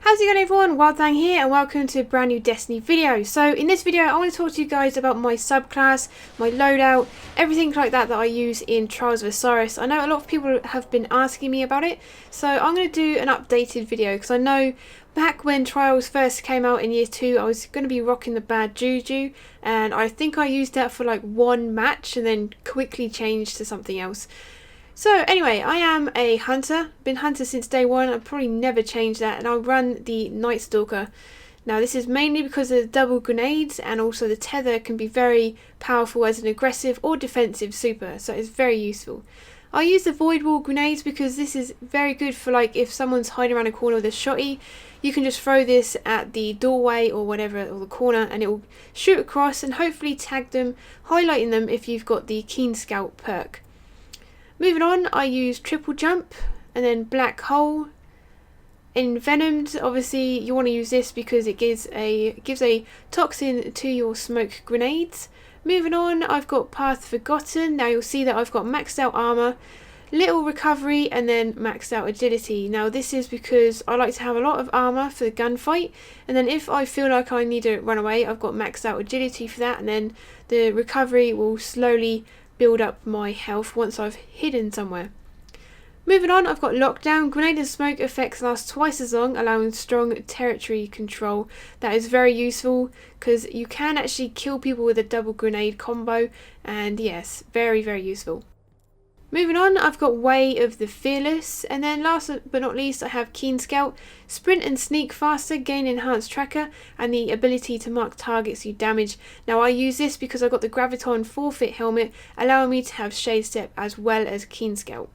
How's it going everyone? WildeThang here and welcome to a brand new Destiny video. So in this video I want to talk to you guys about my subclass, my loadout, everything like that I use in Trials of Osiris. I know a lot of people have been asking me about it, so I'm going to do an updated video because I know back when Trials first came out in year 2 I was going to be rocking the bad juju, and I think I used that for like one match and then quickly changed to something else. So anyway, I am a hunter, been hunter since day one. I've probably never changed that, and I run the Night Stalker. Now this is mainly because of the double grenades, and also the tether can be very powerful as an aggressive or defensive super, so it's very useful. I use the void wall grenades because this is very good for like if someone's hiding around a corner with a shotty, you can just throw this at the doorway or whatever, or the corner, and it will shoot across and hopefully tag them, highlighting them if you've got the Keen Scout perk. Moving on, I use triple jump and then black hole. Envenomed, obviously you want to use this because it gives a toxin to your smoke grenades. Moving on, I've got path forgotten. Now you'll see that I've got maxed out armor, little recovery, and then maxed out agility. Now this is because I like to have a lot of armor for the gunfight, and then if I feel like I need to run away, I've got maxed out agility for that, and then the recovery will slowly build up my health once I've hidden somewhere. Moving on, I've got lockdown. Grenade and smoke effects last twice as long, allowing strong territory control. That is very useful because you can actually kill people with a double grenade combo, and yes, very useful. Moving on, I've got Way of the Fearless, and then last but not least I have Keen Scout. Sprint and sneak faster, gain enhanced tracker, and the ability to mark targets you damage. Now I use this because I've got the Graviton forfeit helmet, allowing me to have Shade Step as well as Keen Scout.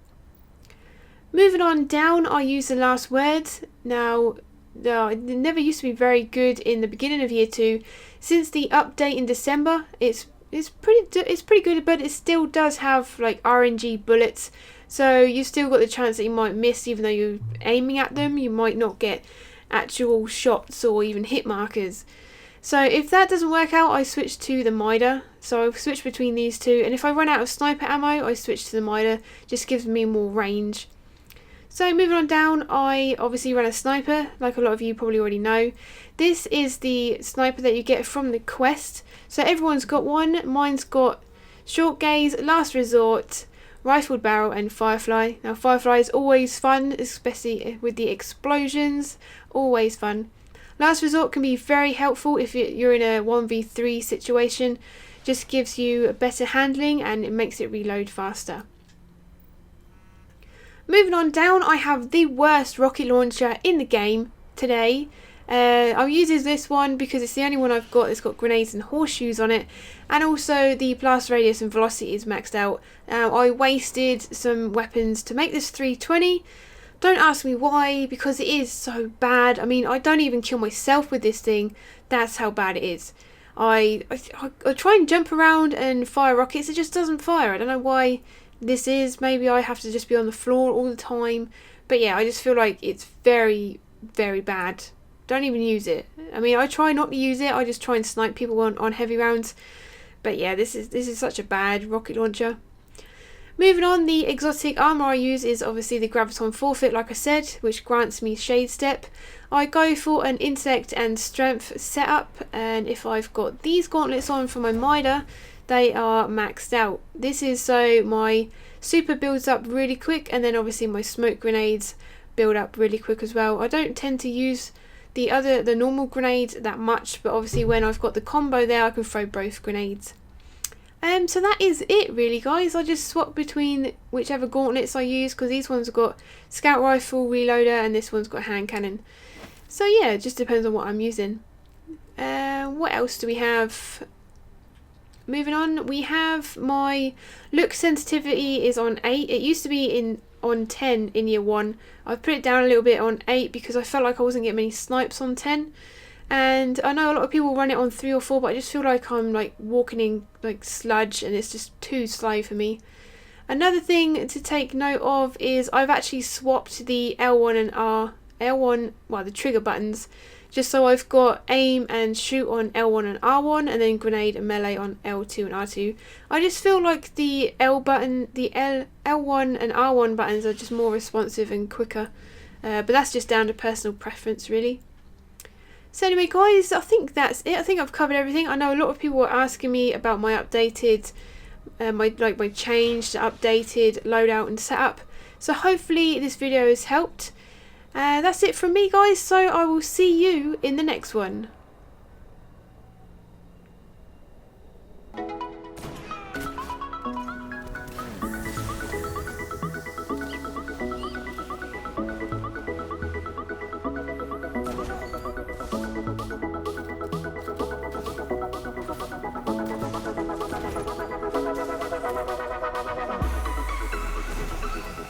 Moving on down, I use the Last Word. Now it never used to be very good in the beginning of year 2. Since the update in December, it's pretty good, but it still does have like RNG bullets, so you still got the chance that you might miss. Even though you're aiming at them, you might not get actual shots or even hit markers. So if that doesn't work out, I switch to the Mitre. So I've switched between these two, and if I run out of sniper ammo, I switch to the Mitre. Just gives me more range. So moving on down, I obviously run a sniper, like a lot of you probably already know. This is the sniper that you get from the quest. So everyone's got one. Mine's got short gaze, last resort, rifled barrel, and firefly. Now firefly is always fun, especially with the explosions, always fun. Last resort can be very helpful if you're in a 1v3 situation. Just gives you better handling and it makes it reload faster. Moving on down, I have the worst rocket launcher in the game today. I'll use this one because it's the only one I've got that's got grenades and horseshoes on it, and also the blast radius and velocity is maxed out. I wasted some weapons to make this 320. Don't ask me why, because it is so bad. I mean, I don't even kill myself with this thing. That's how bad it is. I try and jump around and fire rockets. It just doesn't fire. I don't know why this is. Maybe I have to just be on the floor all the time. But yeah, I just feel like it's very bad. Don't even use it. I mean, I try not to use it. I just try and snipe people on heavy rounds. But yeah, this is such a bad rocket launcher. Moving on, the exotic armor I use is obviously the Graviton forfeit, like I said, which grants me Shade Step. I go for an insect and strength setup, and if I've got these gauntlets on for my Mitre, they are maxed out. This is so my super builds up really quick, and then obviously my smoke grenades build up really quick as well. I don't tend to use the normal grenades that much, but obviously when I've got the combo there, I can throw both grenades. So that is it really, guys. I just swap between whichever gauntlets I use, because these ones have got scout rifle, reloader, and this one's got hand cannon. So yeah, it just depends on what I'm using. What else do we have? Moving on, we have my look sensitivity is on 8. It used to be on 10 in year 1. I've put it down a little bit on 8 because I felt like I wasn't getting many snipes on 10. And I know a lot of people run it on 3 or 4, but I just feel like I'm like walking in like sludge and it's just too slow for me. Another thing to take note of is I've actually swapped the L1 and L1, well, the trigger buttons, just so I've got aim and shoot on L1 and R1, and then grenade and melee on L2 and R2. I just feel like the L1 and R1 buttons are just more responsive and quicker. but that's just down to personal preference really. So anyway guys, I think that's it. I think I've covered everything. I know a lot of people were asking me about my updated, my changed, updated loadout and setup. So hopefully this video has helped. That's it from me guys, so I will see you in the next one.